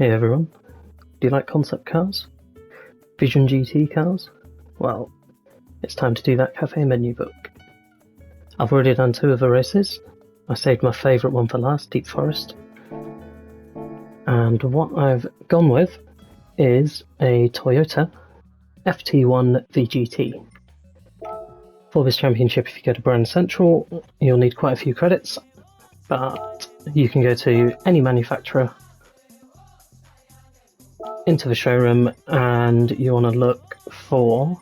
Hey everyone, do you like concept cars? Vision GT cars? Well, it's time to do that cafe menu book. I've already done 2 of the races. I saved my favourite one for last, Deep Forest. And what I've gone with is a Toyota FT-1 VGT. For this championship, if you go to Brand Central, you'll need quite a few credits, but you can go to any manufacturer into the showroom and you want to look for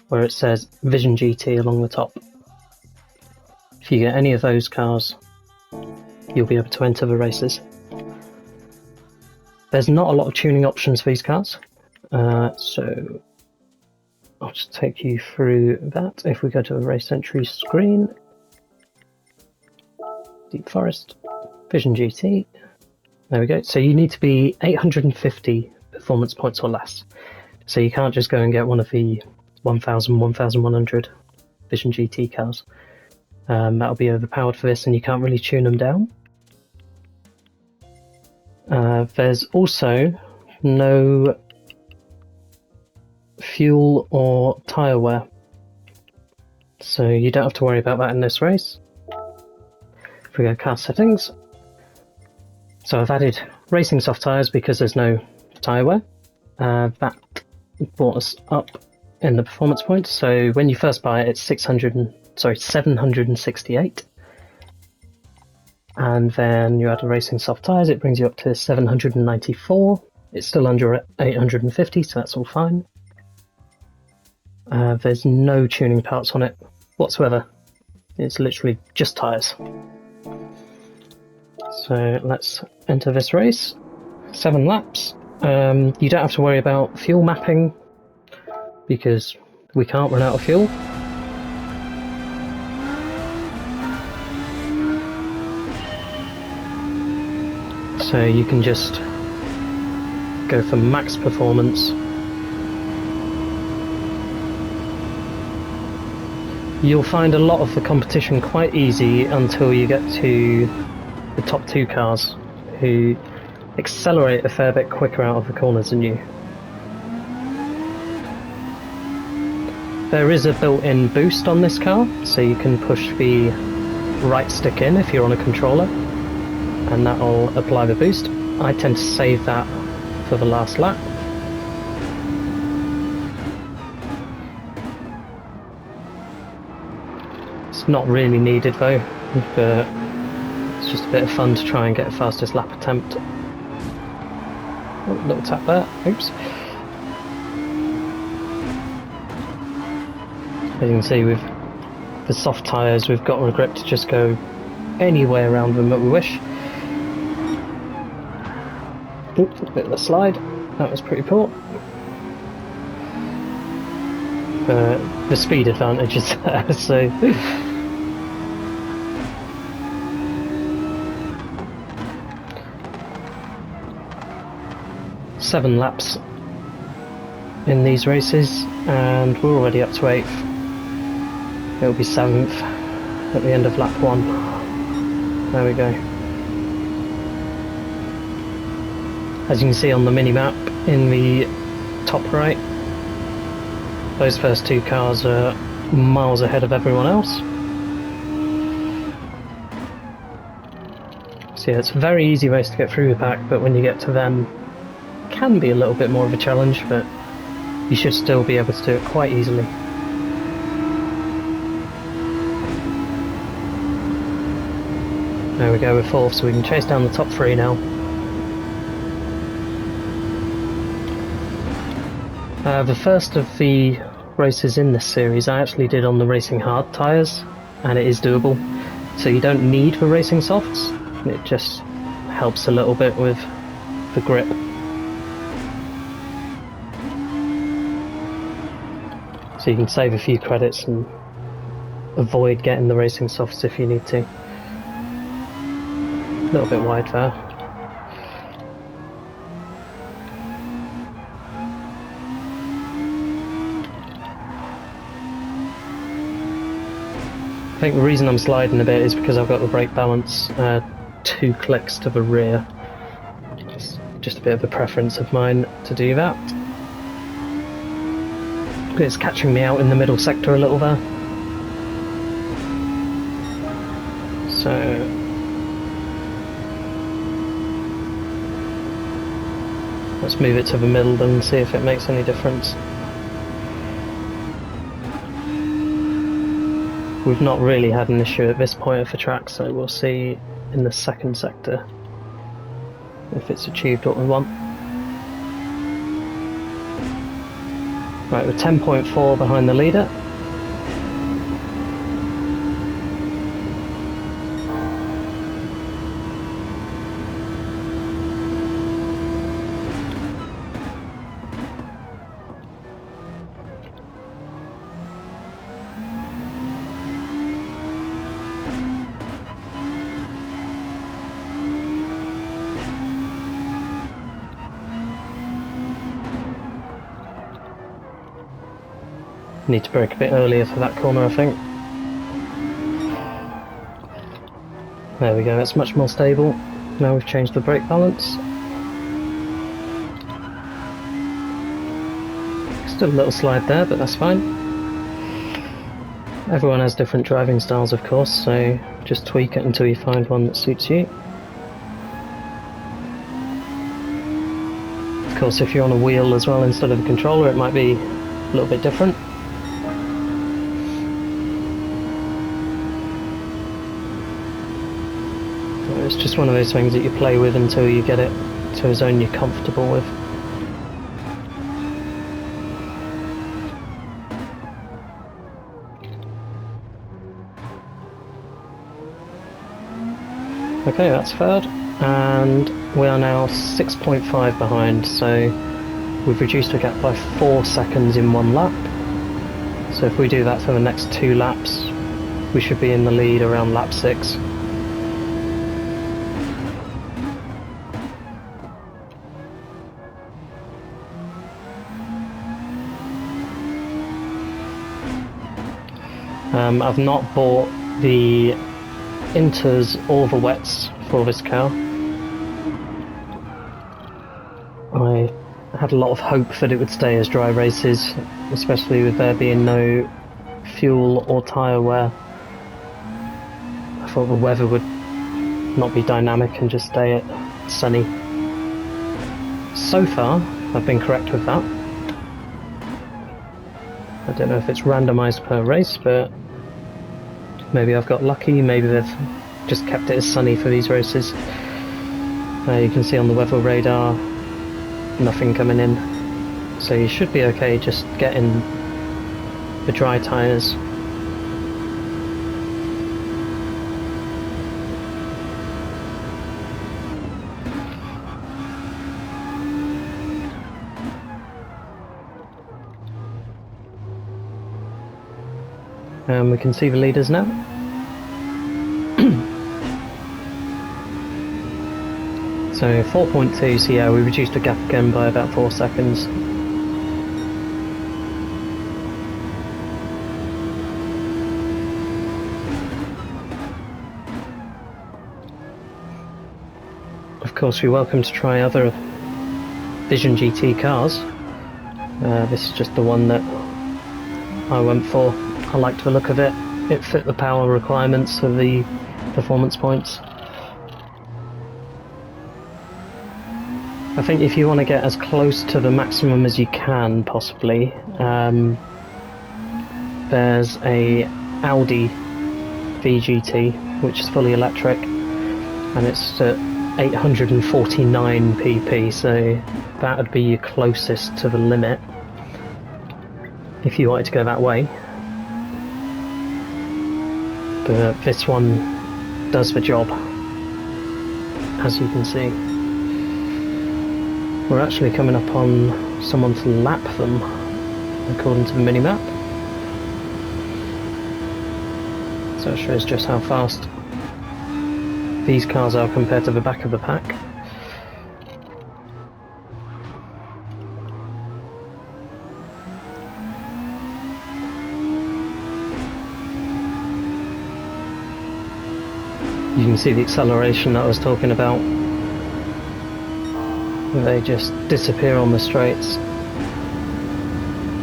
where it says Vision GT along the top. If you get any of those cars, you'll be able to enter the races. There's not a lot of tuning options for these cars, so I'll just take you through that. If we go to the race entry screen, Deep Forest, Vision GT, there we go. So you need to be 850 performance points or less. So you can't just go and get one of the 1000, 1100 Vision GT cars. That'll be overpowered for this and you can't really tune them down. There's also no fuel or tyre wear, so you don't have to worry about that in this race. If we go car settings, so I've added racing soft tyres because there's no tyre wear. That brought us up in the performance points, so when you first buy it it's 768, and then you add the racing soft tyres, it brings you up to 794. It's still under 850, so that's all fine. There's no tuning parts on it whatsoever. It's literally just tyres. So let's enter this race. 7 laps. You don't have to worry about fuel mapping because we can't run out of fuel. So you can just go for max performance. You'll find a lot of the competition quite easy until you get to the top 2 cars, who accelerate a fair bit quicker out of the corners than you. There is a built-in boost on this car, so you can push the right stick in if you're on a controller, and that'll apply the boost. I tend to save that for the last lap. It's not really needed though, but it's just a bit of fun to try and get a fastest lap attempt. Oh, little tap there, oops. As you can see, with the soft tyres we've got a grip to just go anywhere around them that we wish. Oops, a bit of a slide, that was pretty poor. The speed advantage is there, so... 7 laps in these races and we're already up to 8th. It'll be 7th at the end of lap 1. There we go. As you can see on the mini-map in the top right, those first 2 cars are miles ahead of everyone else. So yeah, it's a very easy race to get through the pack, but when you get to them, can be a little bit more of a challenge, but you should still be able to do it quite easily. There we go, we're 4th, so we can chase down the top 3 now. The first of the races in this series I actually did on the racing hard tyres, and it is doable, so you don't need the racing softs, it just helps a little bit with the grip. So you can save a few credits and avoid getting the racing softs if you need to. A little bit wide there. I think the reason I'm sliding a bit is because I've got the brake balance 2 clicks to the rear. Just just a bit of a preference of mine to do that. It's catching me out in the middle sector a little there. So let's move it to the middle and see if it makes any difference. We've not really had an issue at this point of the track, so we'll see in the second sector if it's achieved what we want. Right, we're 10.4 behind the leader. Need to brake a bit earlier for that corner, I think. There we go, that's much more stable. Now we've changed the brake balance. Still a little slide there, but that's fine. Everyone has different driving styles, of course, so just tweak it until you find one that suits you. Of course, if you're on a wheel as well instead of a controller, it might be a little bit different. It's just one of those things that you play with until you get it to a zone you're comfortable with. Okay, that's third, and we are now 6.5 behind, so we've reduced the gap by 4 seconds in one lap. So if we do that for the next 2 laps, we should be in the lead around lap 6. I've not bought the inters or the wets for this car. I had a lot of hope that it would stay as dry races, especially with there being no fuel or tyre wear. I thought the weather would not be dynamic and just stay sunny. So far, I've been correct with that. I don't know if it's randomised per race, but maybe I've got lucky, maybe they've just kept it as sunny for these races. You can see on the weather radar, nothing coming in. So you should be okay just getting the dry tyres. We can see the leaders now. So 4.2, so yeah, we reduced the gap again by about 4 seconds. Of course, you're welcome to try other Vision GT cars. This is just the one that I went for. I liked the look of it. It fit the power requirements of the performance points. I think if you want to get as close to the maximum as you can, possibly, there's a Audi VGT, which is fully electric, and it's at 849 pp, so that would be your closest to the limit if you wanted to go that way. But this one does the job, as you can see. We're actually coming up on someone to lap them, according to the minimap. So it shows just how fast these cars are compared to the back of the pack. You can see the acceleration that I was talking about. They just disappear on the straights.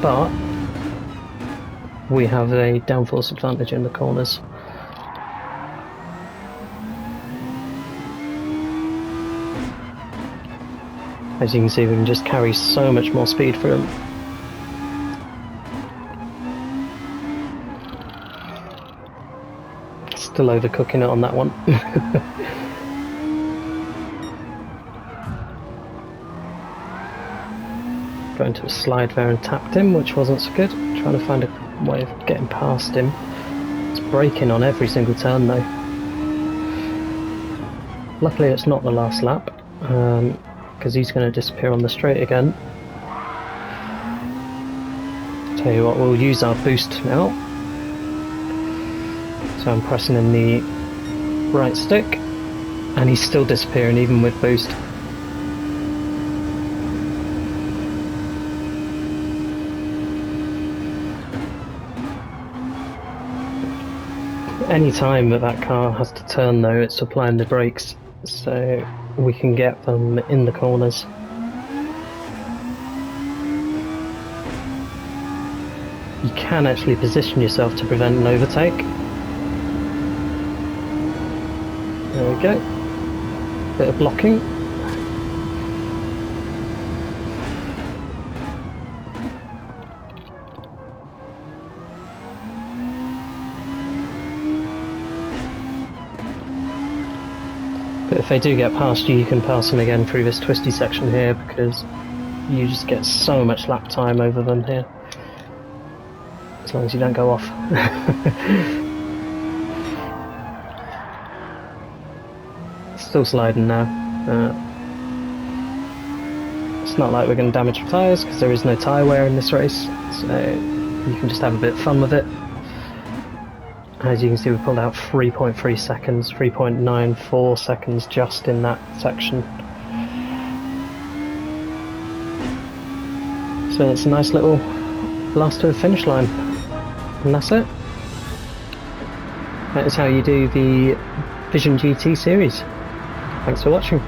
But we have a downforce advantage in the corners. As you can see, we can just carry so much more speed for them. Still overcooking it on that one. Got into a slide there and tapped him, which wasn't so good. Trying to find a way of getting past him. It's braking on every single turn though. Luckily it's not the last lap, because he's going to disappear on the straight again. Tell you what, we'll use our boost now. So I'm pressing in the right stick, and he's still disappearing even with boost. Any time that car has to turn though, it's applying the brakes, so we can get them in the corners. You can actually position yourself to prevent an overtake. There we go. Bit of blocking. But if they do get past you, you can pass them again through this twisty section here, because you just get so much lap time over them here. As long as you don't go off. Still sliding now. It's not like we're going to damage the tyres, because there is no tyre wear in this race, so you can just have a bit of fun with it. As you can see, we pulled out 3.3 seconds, 3.94 seconds just in that section. So it's a nice little blast to the finish line. And that's it. That is how you do the Vision GT series. Thanks for watching.